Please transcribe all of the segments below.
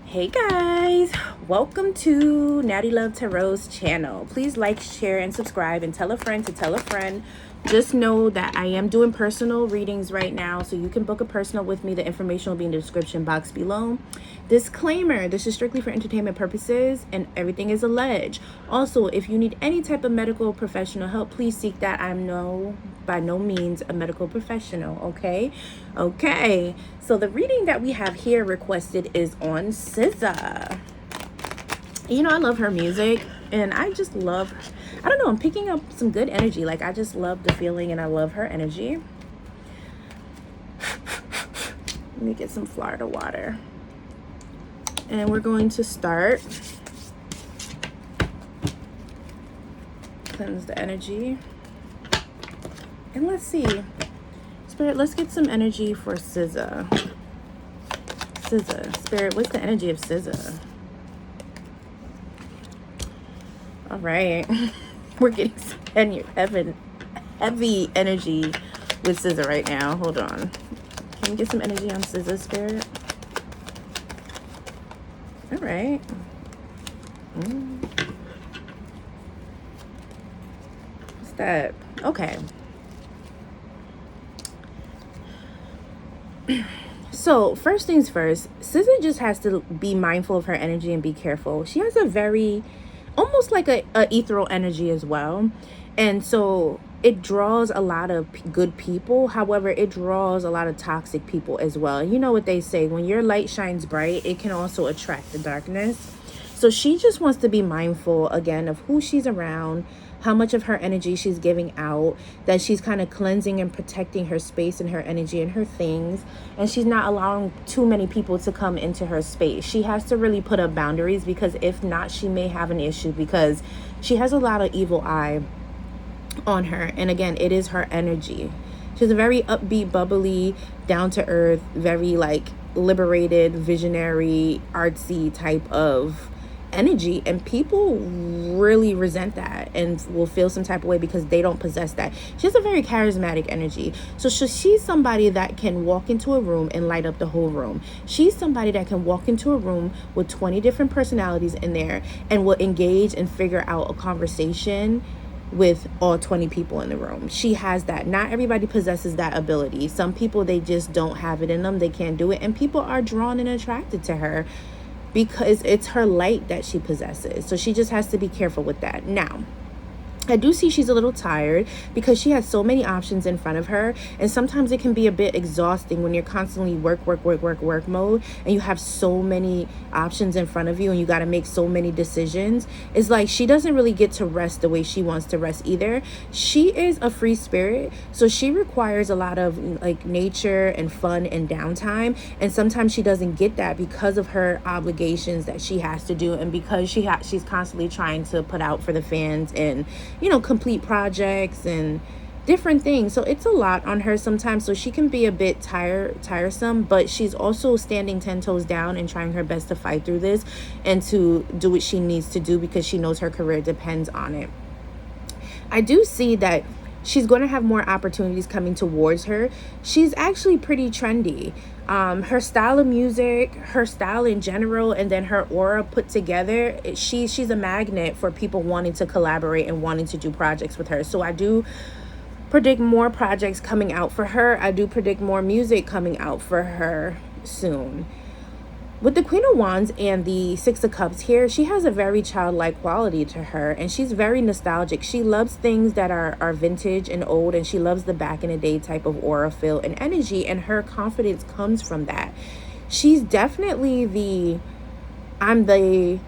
Hey guys, welcome to Natiluv Tarot's channel. Please like, share, and subscribe, and tell a friend to tell a friend. Just know that I am doing personal readings right now, so you can book a personal with me. The information will be in the description box below. Disclaimer, this is strictly for entertainment purposes and everything is alleged. Also, if you need any type of medical professional help, please seek that. I'm by no means a medical professional, okay? Okay, so the reading that we have here requested is on Sza. You know, I love her music, and I just love, I don't know, I'm picking up some good energy. Like, I just love the feeling, and I love her energy. Let me get some Florida water. And we're going to start. Cleanse the energy. And let's see. Spirit, let's get some energy for Sza. Spirit, what's the energy of Sza? All right. We're getting some heavy energy with Sza right now. Hold on. Can we get some energy on Sza, Spirit? All right. What's that? Okay. So first things first, Sza just has to be mindful of her energy and be careful. She has a very, almost like a ethereal energy as well. And so it draws a lot of good people. However, it draws a lot of toxic people as well. You know what they say, when your light shines bright, it can also attract the darkness. So she just wants to be mindful, again, of who she's around, how much of her energy she's giving out, that she's kind of cleansing and protecting her space and her energy and her things. And she's not allowing too many people to come into her space. She has to really put up boundaries, because if not, she may have an issue, because she has a lot of evil eye on her. And again, it is her energy. She's a very upbeat, bubbly, down to earth, very like liberated, visionary, artsy type of energy, and people really resent that and will feel some type of way because they don't possess that. She has a very charismatic energy. So she's somebody that can walk into a room and light up the whole room. She's somebody that can walk into a room with 20 different personalities in there and will engage and figure out a conversation with all 20 people in the room. She has that. Not everybody possesses that ability. Some people, they just don't have it in them. They can't do it, and people are drawn and attracted to her because it's her light that she possesses. So she just has to be careful with that. Now, I do see she's a little tired because she has so many options in front of her, and sometimes it can be a bit exhausting when you're constantly work mode and you have so many options in front of you and you got to make so many decisions. It's like she doesn't really get to rest the way she wants to rest either. She is a free spirit, so she requires a lot of like nature and fun and downtime, and sometimes she doesn't get that because of her obligations that she has to do, and because she's constantly trying to put out for the fans and, you know, complete projects and different things. So it's a lot on her sometimes. So she can be a bit tiresome, but she's also standing 10 toes down and trying her best to fight through this and to do what she needs to do because she knows her career depends on it. I do see that she's going to have more opportunities coming towards her. She's actually pretty trendy. Her style of music, her style in general, and then her aura put together, she's a magnet for people wanting to collaborate and wanting to do projects with her. So I do predict more projects coming out for her. I do predict more music coming out for her soon. With the Queen of Wands and the Six of Cups here, she has a very childlike quality to her, and she's very nostalgic. She loves things that are vintage and old, and she loves the back in the day type of aura, feel, and energy, and her confidence comes from that. She's definitely I'm the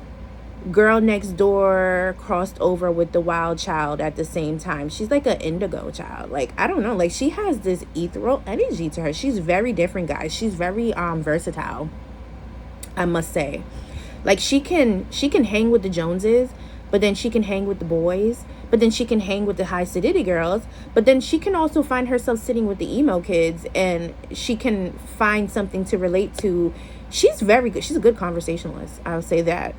girl next door crossed over with the wild child at the same time. She's like an indigo child. Like, I don't know, like she has this ethereal energy to her. She's very different, guys. She's very versatile, I must say. Like she can hang with the Joneses, but then she can hang with the boys, but then she can hang with the high acidity girls, but then she can also find herself sitting with the emo kids, and she can find something to relate to. She's very good. She's a good conversationalist, I'll say that.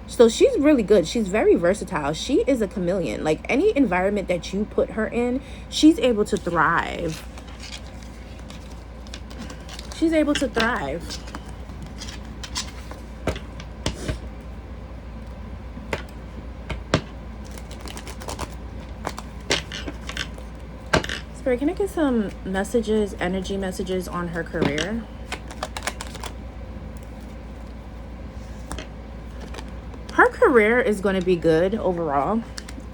So she's really good. She's very versatile. She is a chameleon. Like any environment that you put her in, she's able to thrive. She's able to thrive. Spirit, can I get some messages, energy messages on her career? Her career is going to be good overall.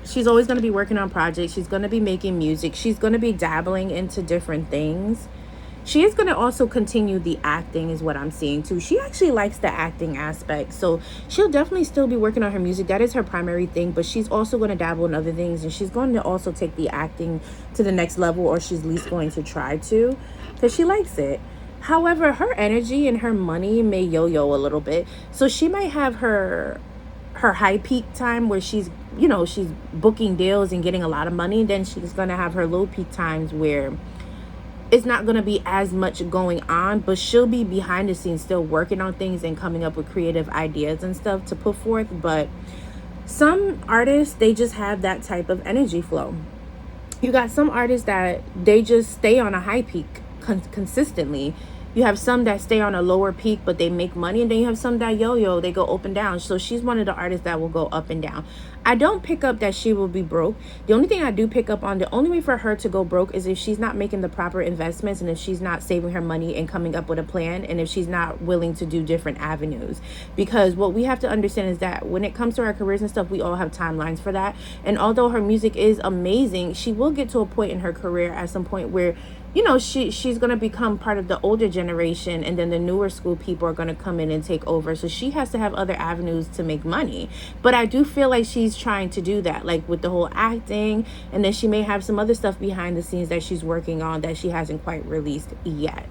She's always going to be working on projects. She's going to be making music. She's going to be dabbling into different things. She is going to also continue the acting is what I'm seeing too. She actually likes the acting aspect. So she'll definitely still be working on her music. That is her primary thing. But she's also going to dabble in other things. And she's going to also take the acting to the next level. Or she's at least going to try to. Because she likes it. However, her energy and her money may yo-yo a little bit. So she might have her high peak time where she's, you know, she's booking deals and getting a lot of money. Then she's going to have her low peak times where it's not going to be as much going on, but she'll be behind the scenes still working on things and coming up with creative ideas and stuff to put forth. But some artists, they just have that type of energy flow. You got some artists that they just stay on a high peak consistently. You have some that stay on a lower peak, but they make money. And then you have some that yo-yo, they go up and down. So she's one of the artists that will go up and down. I don't pick up that she will be broke. The only thing I do pick up on, the only way for her to go broke is if she's not making the proper investments and if she's not saving her money and coming up with a plan and if she's not willing to do different avenues. Because what we have to understand is that when it comes to our careers and stuff, we all have timelines for that. And although her music is amazing, she will get to a point in her career at some point where, you know, she's going to become part of the older generation and then the newer school people are going to come in and take over. So she has to have other avenues to make money. But I do feel like she's trying to do that, like with the whole acting. And then she may have some other stuff behind the scenes that she's working on that she hasn't quite released yet.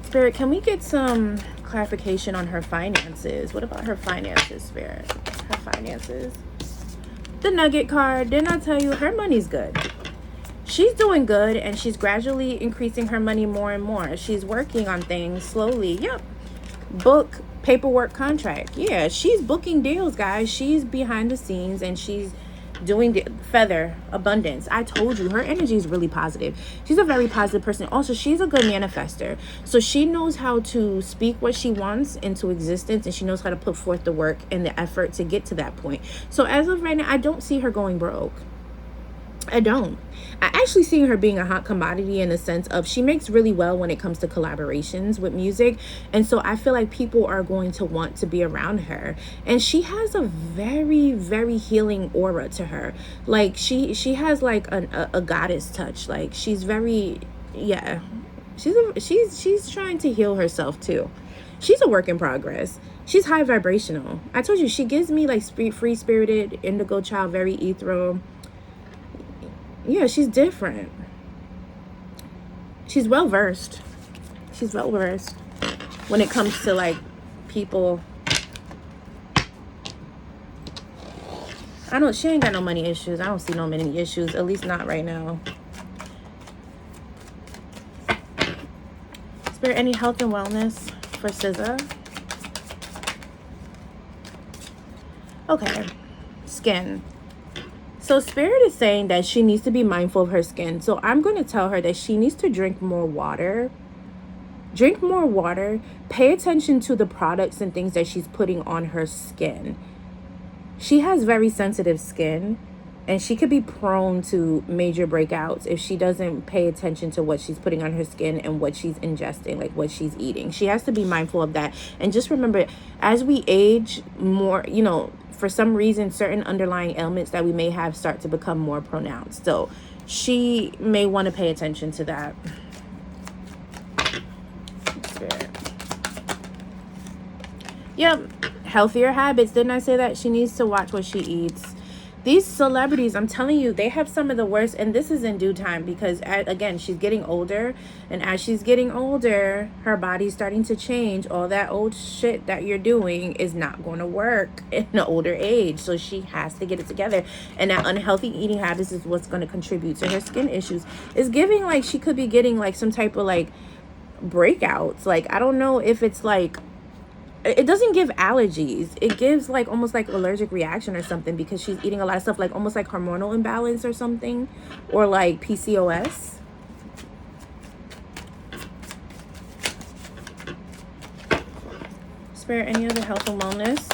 Spirit, can we get some clarification on her finances? What about her finances, Spirit? Her finances. The Nugget card, didn't I tell you her money's good? She's doing good and she's gradually increasing her money more and more. She's working on things slowly. Yep. Book, paperwork, contract. Yeah, she's booking deals, guys. She's behind the scenes and she's doing the feather abundance. I told you her energy is really positive. She's a very positive person. Also, she's a good manifester, so she knows how to speak what she wants into existence and she knows how to put forth the work and the effort to get to that point. So as of right now, I don't see her going broke. I don't. I actually see her being a hot commodity in the sense of she makes really well when it comes to collaborations with music. And so I feel like people are going to want to be around her. And she has a very, very healing aura to her. Like she has like a goddess touch. Like she's very, yeah. She's trying to heal herself too. She's a work in progress. She's high vibrational. I told you, she gives me like free spirited, indigo child, very ethereal. Yeah, she's different. She's well versed. She's well versed when it comes to like people. She ain't got no money issues. I don't see no many issues, at least not right now. Spirit, any health and wellness for Sza? Okay, skin. So Spirit is saying that she needs to be mindful of her skin. So I'm going to tell her that she needs to drink more water. Drink more water. Pay attention to the products and things that she's putting on her skin. She has very sensitive skin and she could be prone to major breakouts if she doesn't pay attention to what she's putting on her skin and what she's ingesting, like what she's eating. She has to be mindful of that. And just remember, as we age more, you know, for some reason, certain underlying ailments that we may have start to become more pronounced. So she may want to pay attention to that. Spirit. Yep. Healthier habits. Didn't I say that? She needs to watch what she eats. These celebrities, I'm telling you, they have some of the worst, and this is in due time because, again, she's getting older, and as she's getting older, her body's starting to change. All that old shit that you're doing is not going to work in an older age, so she has to get it together, and that unhealthy eating habits is what's going to contribute to her skin issues. It's giving like she could be getting like some type of like breakouts. Like, I don't know if it's like, it doesn't give allergies. It gives like almost like allergic reaction or something because she's eating a lot of stuff, like almost like hormonal imbalance or something, or like PCOS. Spirit, any other health and wellness?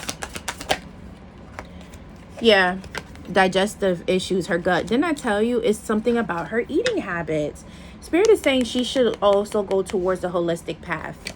Yeah. digestive issues, her gut. Didn't I tell you it's something about her eating habits? Spirit is saying she should also go towards the holistic path.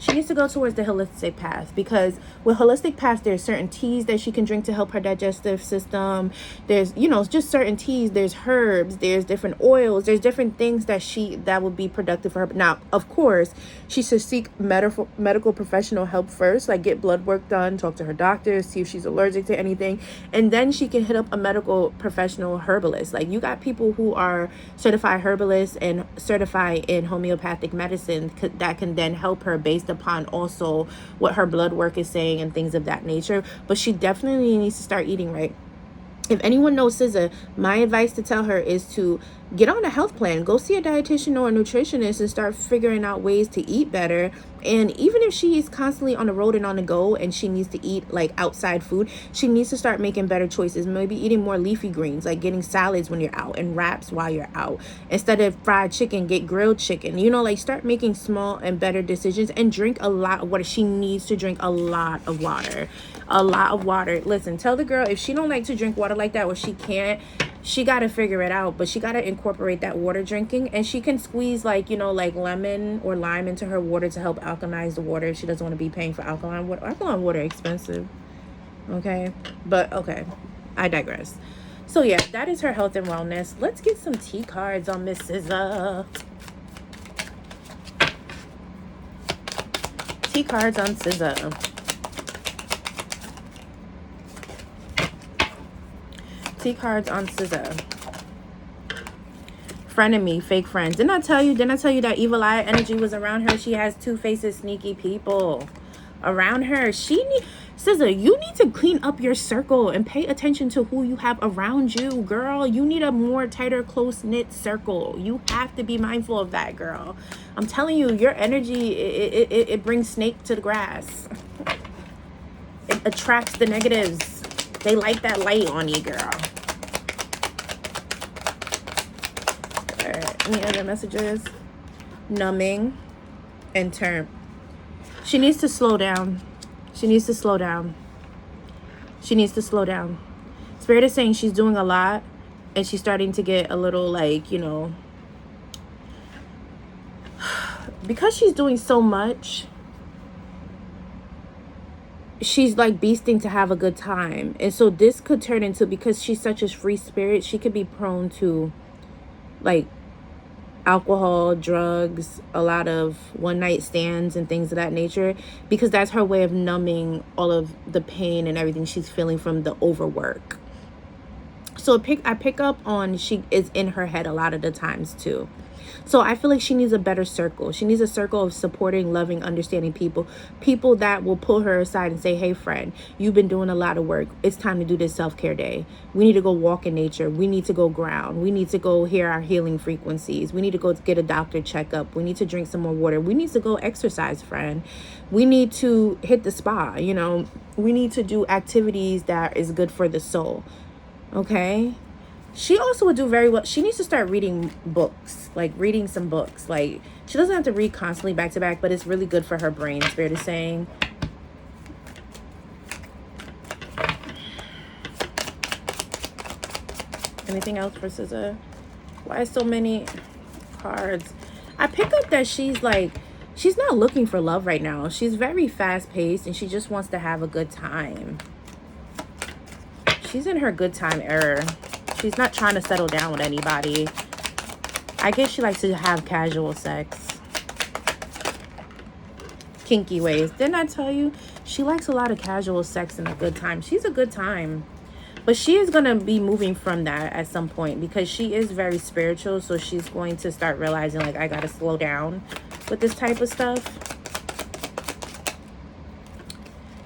She needs to go towards the holistic path, because with holistic path, there's certain teas that she can drink to help her digestive system. There's, you know, just certain teas. There's herbs. There's different oils. There's different things that would be productive for her. Now, of course, she should seek medical professional help first, like get blood work done, talk to her doctor, see if she's allergic to anything, and then she can hit up a medical professional herbalist. Like, you got people who are certified herbalists and certified in homeopathic medicine that can then help her based upon also what her blood work is saying and things of that nature. But she definitely needs to start eating right. If anyone knows Sza, my advice to tell her is to get on a health plan. Go see a dietitian or a nutritionist and start figuring out ways to eat better. And even if she is constantly on the road and on the go and she needs to eat like outside food, she needs to start making better choices. Maybe eating more leafy greens, like getting salads when you're out and wraps while you're out. Instead of fried chicken, get grilled chicken. You know, like, start making small and better decisions, and drink a lot of water. She needs to drink a lot of water. A lot of water. Listen, tell the girl if she don't like to drink water like that, or she can't, she got to figure it out. But she got to incorporate that water drinking, and she can squeeze, like, you know, like lemon or lime into her water to help alkalize the water if she doesn't want to be paying for alkaline water. Alkaline water expensive. Okay, but okay, I digress. So yeah, that is her health and wellness. Let's get some tea cards on Miss Sza. Tea cards on Sza. Tea cards on Sza. Frenemy, fake friends. Didn't I tell you that evil eye energy was around her? She has two-faced, sneaky people around her. Sza, you need to clean up your circle and pay attention to who you have around you, girl. You need a more tighter, close-knit circle. You have to be mindful of that, girl. I'm telling you, your energy, it brings snake to the grass. It attracts the negatives. They like that light on you, girl. All right, any other messages? Numbing and turn. She needs to slow down. She needs to slow down. She needs to slow down. Spirit is saying she's doing a lot, and she's starting to get a little, like, you know, because she's doing so much, she's like beasting to have a good time. And so this could turn into, because she's such a free spirit, she could be prone to like alcohol, drugs, a lot of one night stands and things of that nature, because that's her way of numbing all of the pain and everything she's feeling from the overwork. So I pick up on she is in her head a lot of the times too. So I feel like she needs a better circle. She needs a circle of supporting, loving, understanding people. People that will pull her aside and say, hey, friend, you've been doing a lot of work. It's time to do this self-care day. We need to go walk in nature. We need to go ground. We need to go hear our healing frequencies. We need to go get a doctor checkup. We need to drink some more water. We need to go exercise, friend. We need to hit the spa. You know, we need to do activities that is good for the soul. Okay? She also would do very well. She needs to start reading books, like reading some books. Like, she doesn't have to read constantly back to back, but it's really good for her brain, Spirit is saying. Anything else for Sza? Why so many cards? I pick up that she's not looking for love right now. She's very fast paced and she just wants to have a good time. She's in her good time era. She's not trying to settle down with anybody. I guess she likes to have casual sex. Kinky ways. Didn't I tell you? She likes a lot of casual sex and a good time. She's a good time. But she is going to be moving from that at some point, because she is very spiritual. So she's going to start realizing, like, I got to slow down with this type of stuff.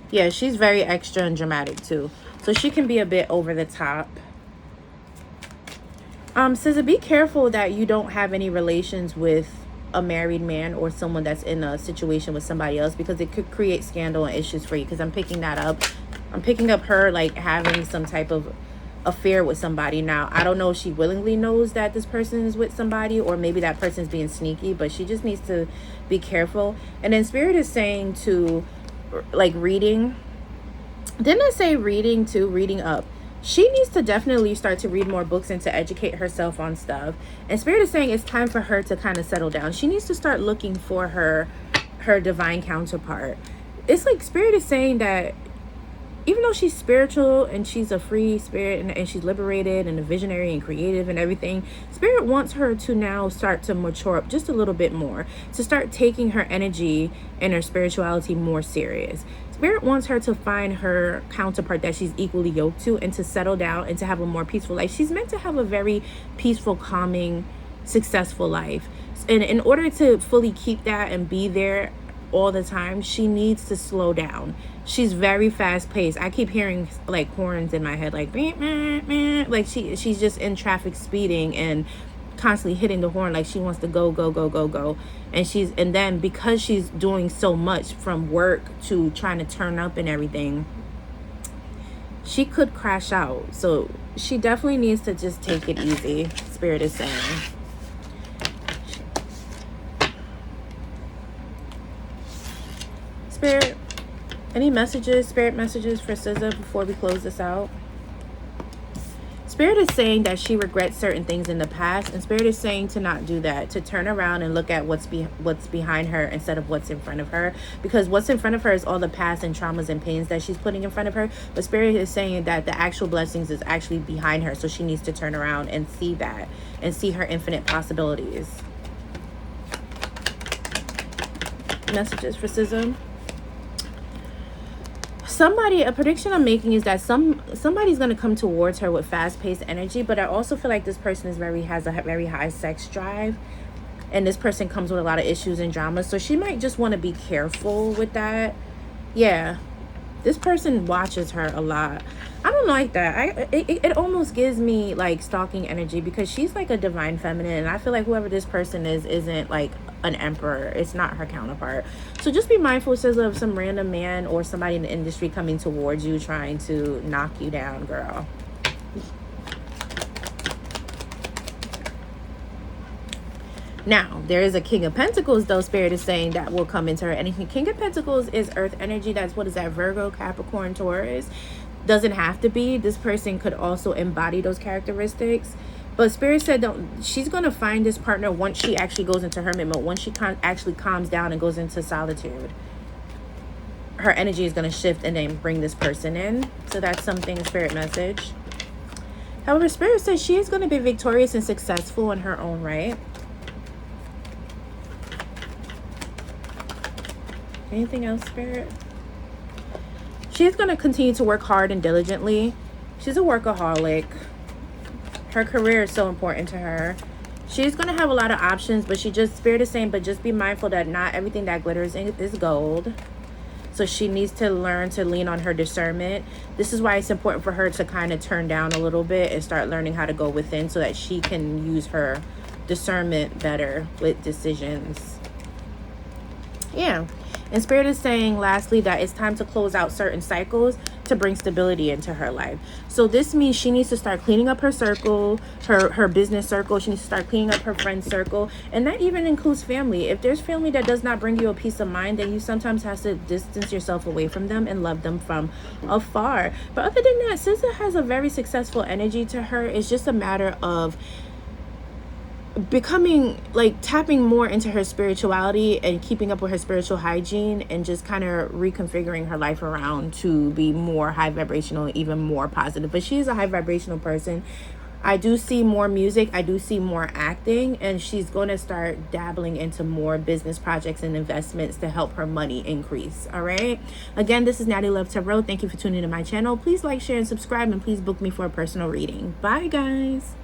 Yeah, she's very extra and dramatic too. So she can be a bit over the top. Sza, be careful that you don't have any relations with a married man or someone that's in a situation with somebody else, because it could create scandal and issues for you. Because I'm picking that up. I'm picking up her like having some type of affair with somebody. Now, I don't know if she willingly knows that this person is with somebody, or maybe that person's being sneaky, but she just needs to be careful. And then Spirit is saying to, like, reading. Didn't I say reading too? Reading up. She needs to definitely start to read more books and to educate herself on stuff. And Spirit is saying it's time for her to kind of settle down. She needs to start looking for her divine counterpart. It's like Spirit is saying that even though she's spiritual and she's a free spirit and she's liberated and a visionary and creative and everything, Spirit wants her to now start to mature up just a little bit more, to start taking her energy and her spirituality more serious. Spirit wants her to find her counterpart that she's equally yoked to and to settle down and to have a more peaceful life. She's meant to have a very peaceful, calming, successful life. And in order to fully keep that and be there all the time, she needs to slow down. She's very fast paced. I keep hearing like horns in my head, like meh, meh, meh. Like she's just in traffic speeding and constantly hitting the horn, like she wants to go go go go go. And then because she's doing so much from work to trying to turn up and everything, she could crash out. So she definitely needs to just take it easy, Spirit is saying. Spirit, any messages, Spirit messages for Sza before we close this out? Spirit is saying that she regrets certain things in the past, and Spirit is saying to not do that, to turn around and look at what's behind her instead of what's in front of her, because what's in front of her is all the past and traumas and pains that she's putting in front of her. But Spirit is saying that the actual blessings is actually behind her, so she needs to turn around and see that and see her infinite possibilities. Messages for Sza. A prediction I'm making is that somebody's going to come towards her with fast-paced energy, but I also feel like this person has a very high sex drive, and this person comes with a lot of issues and drama, so she might just want to be careful with that. Yeah, this person watches her a lot. I don't like that. It almost gives me like stalking energy, because she's like a divine feminine, and I feel like whoever this person isn't like an emperor. It's not her counterpart. So just be mindful, says, of some random man or somebody in the industry coming towards you trying to knock you down, girl. Now, there is a King of Pentacles, though, Spirit is saying, that will come into her. And King of Pentacles is earth energy. That's, what is that, Virgo, Capricorn, Taurus. Doesn't have to be. This person could also embody those characteristics. But Spirit said she's going to find this partner once she actually goes into hermit mode, once she actually calms down and goes into solitude. Her energy is going to shift and then bring this person in. So that's something, Spirit message. However, Spirit says she is going to be victorious and successful in her own right. Anything else, Spirit? She's going to continue to work hard and diligently. She's a workaholic. Her career is so important to her. She's going to have a lot of options, but Spirit is saying, but just be mindful that not everything that glitters is gold. So she needs to learn to lean on her discernment. This is why it's important for her to kind of turn down a little bit and start learning how to go within, so that she can use her discernment better with decisions. Yeah. And Spirit is saying, lastly, that it's time to close out certain cycles to bring stability into her life. So this means she needs to start cleaning up her circle, her business circle. She needs to start cleaning up her friend circle. And that even includes family. If there's family that does not bring you a peace of mind, then you sometimes have to distance yourself away from them and love them from afar. But other than that, Sza has a very successful energy to her. It's just a matter of becoming, like, tapping more into her spirituality and keeping up with her spiritual hygiene, and just kind of reconfiguring her life around to be more high vibrational, even more positive. But she is a high vibrational person. I do see more music, I do see more acting, and she's going to start dabbling into more business projects and investments to help her money increase. All right, again, this is Natiluv Tarot. Thank you for tuning into my channel. Please like, share, and subscribe, and please book me for a personal reading. Bye, guys.